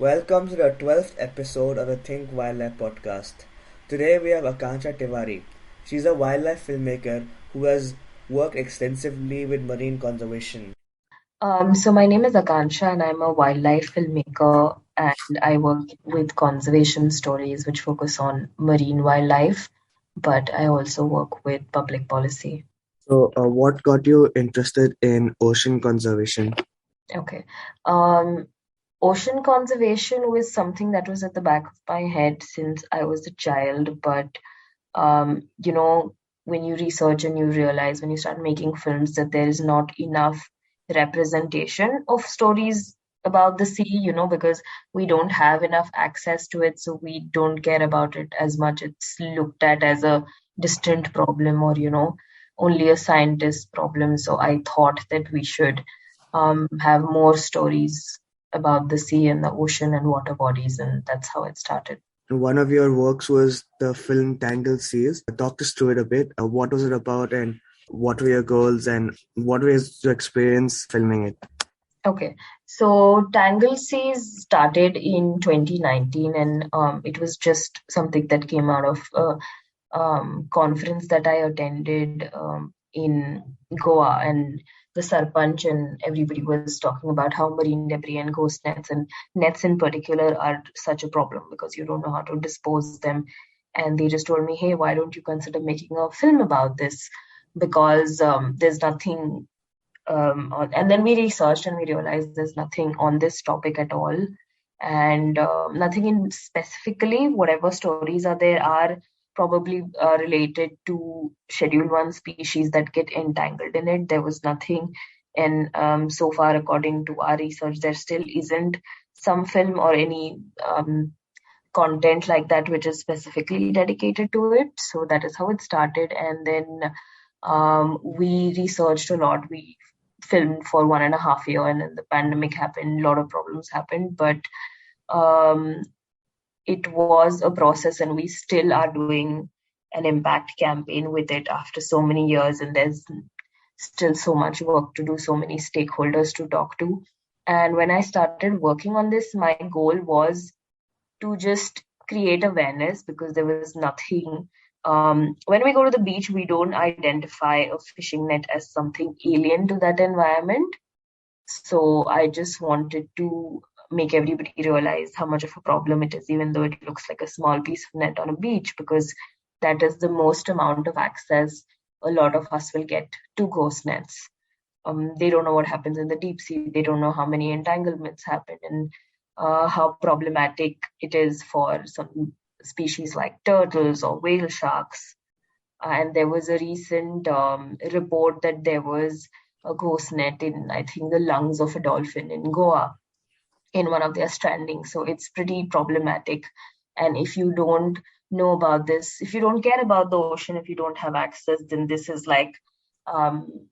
Welcome to the 12th episode of the Think Wildlife podcast. Today we have Akansha Tiwari. She's a wildlife filmmaker who has worked extensively with marine conservation. So my name is Akansha and I'm a wildlife filmmaker and I work with conservation stories which focus on marine wildlife, but I also work with public policy. What got you interested in ocean conservation? Okay. Um, Ocean conservation was something that was at the back of my head since I was a child, but you know, when you research and you realize when you start making films that there is not enough representation of stories about the sea, because we don't have enough access to it, so we don't care about it as much. It's looked at as a distant problem or, only a scientist problem. So I thought that we should have more stories about the sea and the ocean and water bodies, and that's how it started. One of your works was the film Tangled series. Talk us through it a bit. What was it about and what were your goals and what was your experience filming it? Okay, so Tangle Seas started in 2019, and it was just something that came out of a conference that I attended in Goa, and the Sarpanch and everybody was talking about how marine debris and ghost nets and nets in particular are such a problem because you don't know how to dispose them. And they just told me, hey, why don't you consider making a film about this? Because there's nothing and then we researched and we realized there's nothing on this topic at all, and nothing in specifically. Whatever stories are there are probably related to Schedule 1 species that get entangled in it. There was nothing, and so far, according to our research, there still isn't some film or any content like that which is specifically dedicated to it. So that is how it started, and then we researched a lot. We filmed for 1.5 years, and then the pandemic happened. A lot of problems happened, but um, it was a process, and we still are doing an impact campaign with it after so many years. And there's still so much work to do, so many stakeholders to talk to. And when I started working on this, my goal was to just create awareness because there was nothing. When we go to the beach, we don't identify a fishing net as something alien to that environment. So I just wanted to make everybody realize how much of a problem it is, even though it looks like a small piece of net on a beach, because that is the most amount of access a lot of us will get to ghost nets. They don't know what happens in the deep sea. They don't know how many entanglements happen and how problematic it is for some species like turtles or whale sharks. And there was a recent report that there was a ghost net in, I think, the lungs of a dolphin in Goa in one of their strandings. So it's pretty problematic. And if you don't know about this, if you don't care about the ocean, if you don't have access, then this is like um,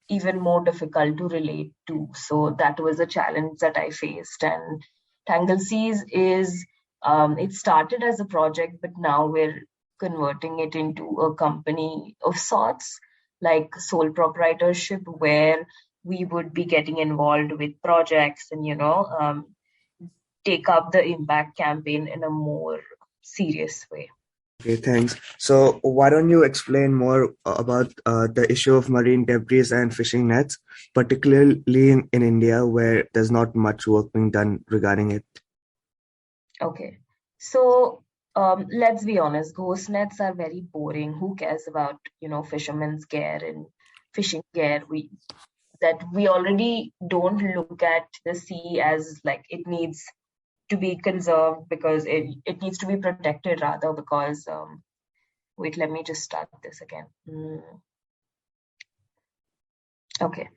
even more difficult to relate to. So that was a challenge that I faced. And Tangle Seas is, it started as a project, but now we're converting it into a company of sorts, like sole proprietorship, where we would be getting involved with projects and, take up the impact campaign in a more serious way. Okay, thanks. So, why don't you explain more about the issue of marine debris and fishing nets, particularly in India, where there's not much work being done regarding it? Okay. So let's be honest, ghost nets are very boring. Who cares about, fishermen's gear and fishing gear? We already don't look at the sea as like it needs to be conserved because it needs to be protected rather because wait, let me just start this again. Okay.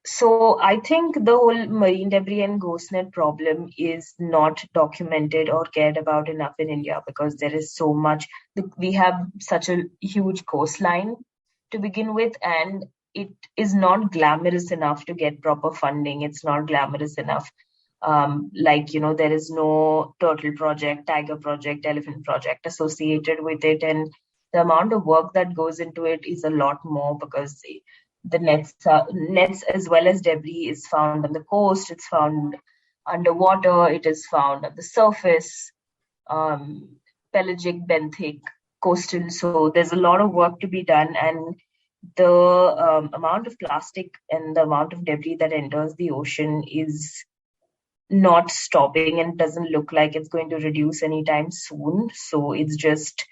So I think the whole marine debris and ghost net problem is not documented or cared about enough in India because there is so much. We have such a huge coastline to begin with, and it is not glamorous enough to get proper funding. It's not glamorous enough. Like, there is no turtle project, tiger project, elephant project associated with it. And the amount of work that goes into it is a lot more because the nets as well as debris is found on the coast. It's found underwater, it is found on the surface, um, pelagic, benthic, coastal. So there's a lot of work to be done, and the amount of plastic and the amount of debris that enters the ocean is not stopping and doesn't look like it's going to reduce anytime soon. So it's just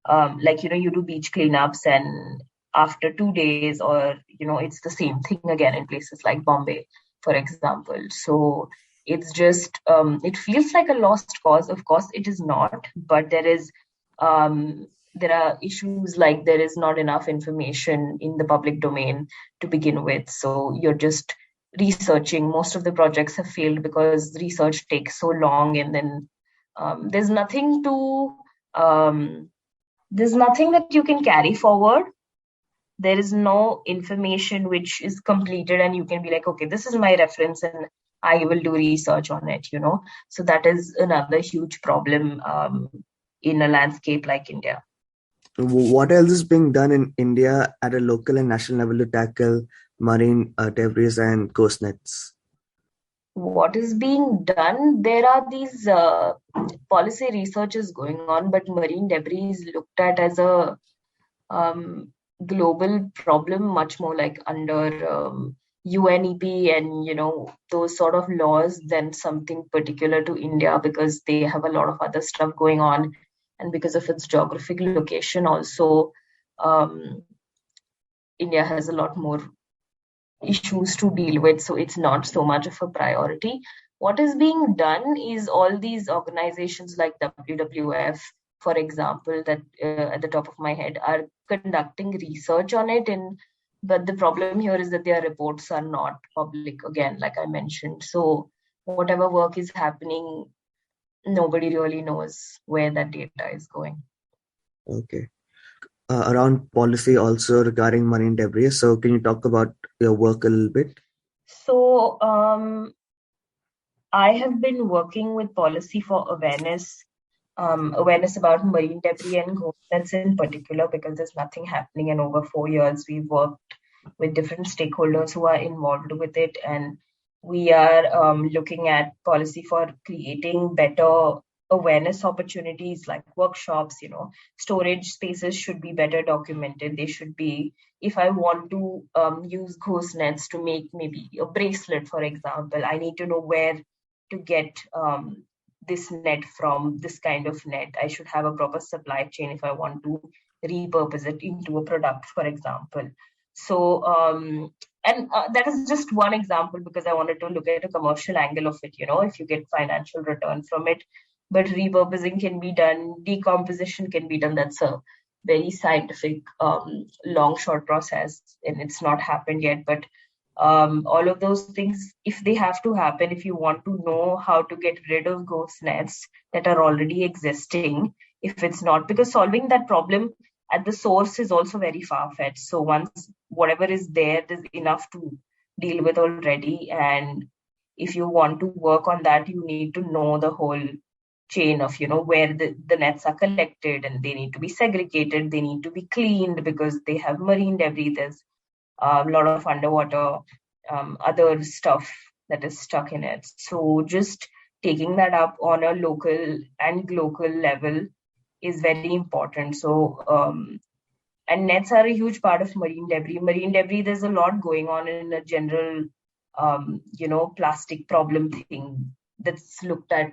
like, you do beach cleanups, and after 2 days, or, it's the same thing again in places like Bombay, for example. So it's just, it feels like a lost cause. Of course, it is not, but there are issues like there is not enough information in the public domain to begin with. So you're just researching. Most of the projects have failed because research takes so long, and then there's nothing to um, there's nothing that you can carry forward. There is no information which is completed and you can be like, okay, this is my reference and I will do research on it. So that is another huge problem in a landscape like India. What else is being done in India at a local and national level to tackle marine debris and coast nets? What is being done? There are these policy researches going on, but marine debris is looked at as a um, global problem, much more like under UNEP and those sort of laws than something particular to India, because they have a lot of other stuff going on, and because of its geographic location also, um, India has a lot more issues to deal with, so it's not so much of a priority. What is being done is all these organizations like WWF, for example, that at the top of my head are conducting research on it, and but the problem here is that their reports are not public again, like I mentioned. So whatever work is happening, nobody really knows where that data is going. Okay. Around policy also regarding marine debris. So can you talk about your work a little bit? So I have been working with policy for awareness about marine debris and ghost nets in particular, because there's nothing happening. In over 4 years, we've worked with different stakeholders who are involved with it, and we are looking at policy for creating better awareness opportunities like workshops. Storage spaces should be better documented. They should be, if I want to use ghost nets to make maybe a bracelet, for example, I need to know where to get this net from, this kind of net. I should have a proper supply chain if I want to repurpose it into a product, for example. So, and that is just one example because I wanted to look at a commercial angle of it, if you get financial return from it. But repurposing can be done, decomposition can be done. That's a very scientific, long, short process, and it's not happened yet. But all of those things, if they have to happen, if you want to know how to get rid of ghost nets that are already existing, if it's not, because solving that problem at the source is also very far-fetched. So once whatever is there, there's enough to deal with already. And if you want to work on that, you need to know the whole chain of, where the nets are collected, and they need to be segregated, they need to be cleaned because they have marine debris. There's a lot of underwater other stuff that is stuck in it. So just taking that up on a local and global level is very important. So and nets are a huge part of marine debris. Marine debris, there's a lot going on in a general, plastic problem thing that's looked at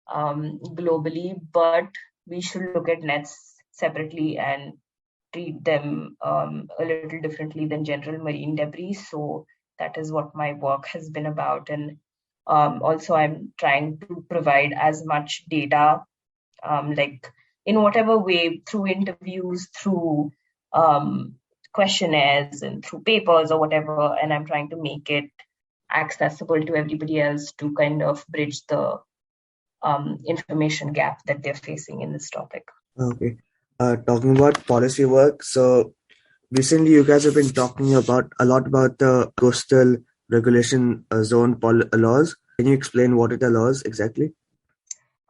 globally, but we should look at nets separately and treat them a little differently than general marine debris. So that is what my work has been about. And also, I'm trying to provide as much data, like in whatever way, through interviews, through um, questionnaires, and through papers or whatever. And I'm trying to make it accessible to everybody else to kind of bridge the information gap that they're facing in this topic. Okay. Talking about policy work. So recently you guys have been talking about a lot about the coastal regulation zone laws. Can you explain what are the laws exactly?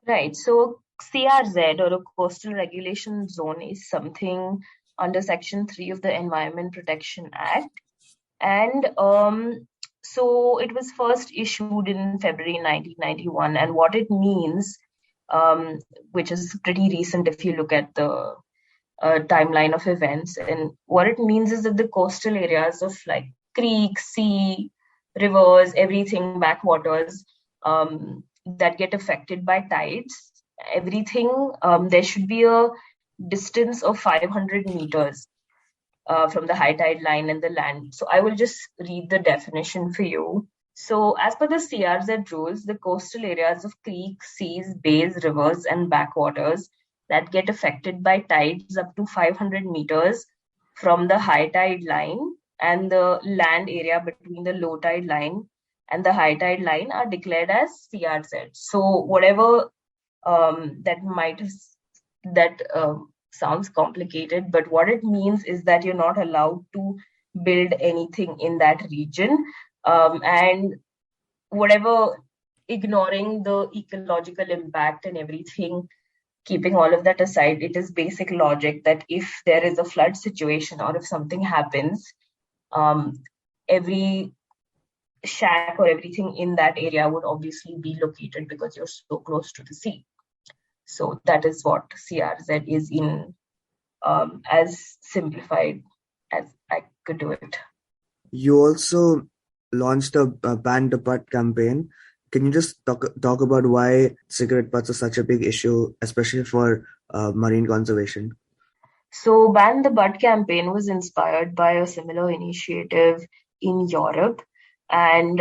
Right. So CRZ, or a coastal regulation zone, is something under Section 3 of the Environment Protection Act. And So it was first issued in February 1991, and what it means, um, which is pretty recent if you look at the timeline of events, and what it means is that the coastal areas of like creeks, sea, rivers, everything, backwaters, that get affected by tides, everything, there should be a distance of 500 meters from the high tide line and the land. So I will just read the definition for you. So, as per the CRZ rules, the coastal areas of creeks, seas, bays, rivers, and backwaters that get affected by tides up to 500 meters from the high tide line and the land area between the low tide line and the high tide line are declared as CRZ. So, whatever that might that sounds complicated, but what it means is that you're not allowed to build anything in that region, and whatever, ignoring the ecological impact and everything, keeping all of that aside, it is basic logic that if there is a flood situation or if something happens, um, every shack or everything in that area would obviously be located because you're so close to the sea. So that is what CRZ is in, as simplified as I could do it. You also launched a Ban the Butt campaign. Can you just talk about why cigarette butts are such a big issue, especially for marine conservation? So, Ban the Butt campaign was inspired by a similar initiative in Europe. And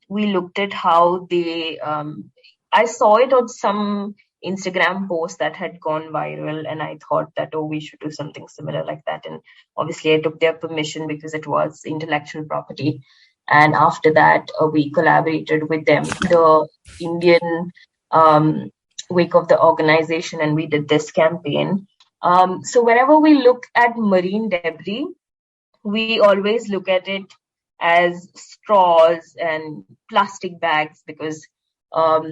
we looked at how they, I saw it on some Instagram post that had gone viral, and I thought that, oh, we should do something similar like that. And obviously, I took their permission because it was intellectual property. And after that, we collaborated with them, the Indian wing of the organization, and we did this campaign. So whenever we look at marine debris, we always look at it as straws and plastic bags because um,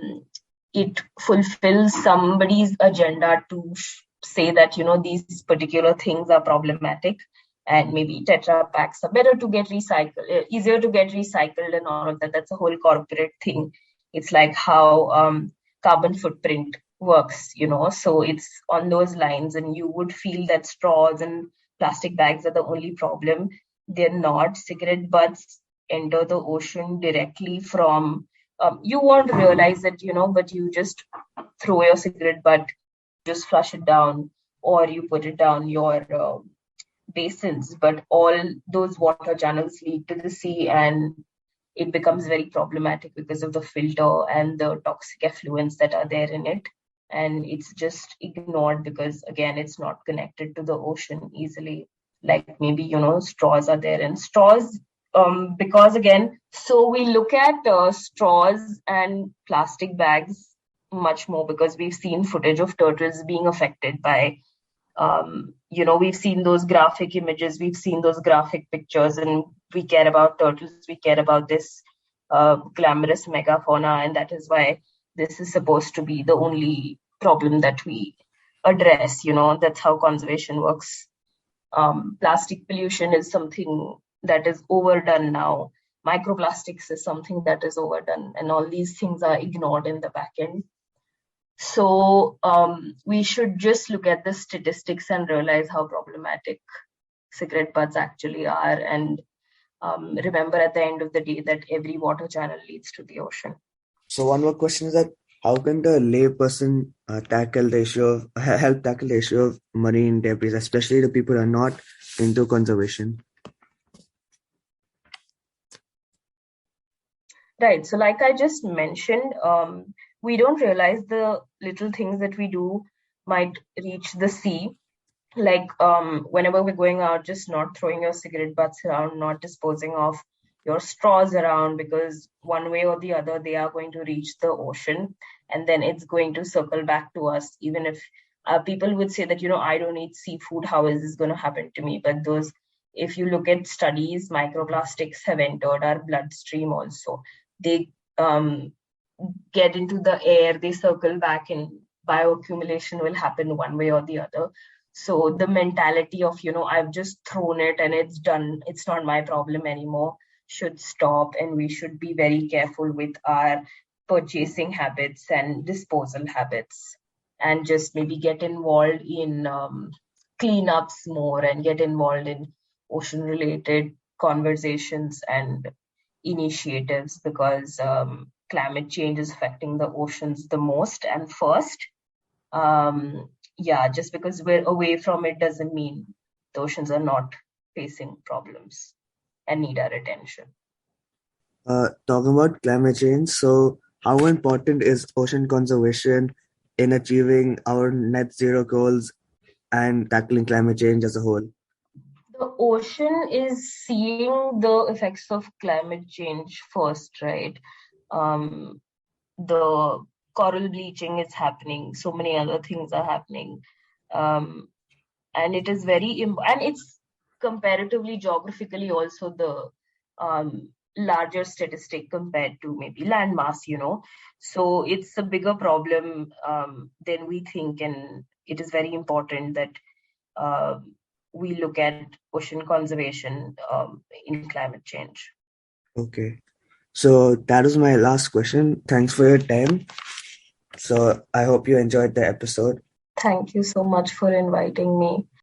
it fulfills somebody's agenda to say that, these particular things are problematic, and maybe Tetra packs are better to get recycled, easier to get recycled, and all of that. That's a whole corporate thing. It's like how carbon footprint works, so it's on those lines, and you would feel that straws and plastic bags are the only problem. They're not. Cigarette butts enter the ocean directly from, you won't realize it, but you just throw your cigarette butt, just flush it down, or you put it down your basins, but all those water channels lead to the sea, and it becomes very problematic because of the filter and the toxic effluents that are there in it. And it's just ignored because, again, it's not connected to the ocean easily. Like maybe, straws are there, and straws, because again, so we look at straws and plastic bags much more because we've seen footage of turtles being affected by, we've seen those graphic images, we've seen those graphic pictures, and we care about turtles, we care about this glamorous megafauna, and that is why this is supposed to be the only problem that we address. That's how conservation works. Plastic pollution is something that is overdone now. Microplastics is something that is overdone, and all these things are ignored in the back end. So we should just look at the statistics and realize how problematic cigarette butts actually are, and remember at the end of the day that every water channel leads to the ocean. So one more question is that how can the layperson tackle the issue of help tackle the issue of marine debris, especially the people who are not into conservation? Right. So, like I just mentioned, we don't realize the little things that we do might reach the sea. Like whenever we're going out, just not throwing your cigarette butts around, not disposing of your straws around, because one way or the other they are going to reach the ocean, and then it's going to circle back to us. Even if people would say that, I don't eat seafood, how is this going to happen to me? But those, if you look at studies, microplastics have entered our bloodstream also. They get into the air, they circle back, and bioaccumulation will happen one way or the other. So the mentality of, I've just thrown it and it's done, it's not my problem anymore, should stop, and we should be very careful with our purchasing habits and disposal habits, and just maybe get involved in cleanups more, and get involved in ocean related conversations and initiatives, because climate change is affecting the oceans the most and first. Yeah, just because we're away from it doesn't mean the oceans are not facing problems and need our attention. Talking about climate change, so how important is ocean conservation in achieving our net zero goals and tackling climate change as a whole? The ocean is seeing the effects of climate change first, right? Um, the coral bleaching is happening, so many other things are happening. Um, and it is and it's comparatively geographically also the larger statistic compared to maybe land mass, so it's a bigger problem than we think, and it is very important that um, we look at ocean conservation in climate change. Okay. So that was my last question. Thanks for your time. So I hope you enjoyed the episode. Thank you so much for inviting me.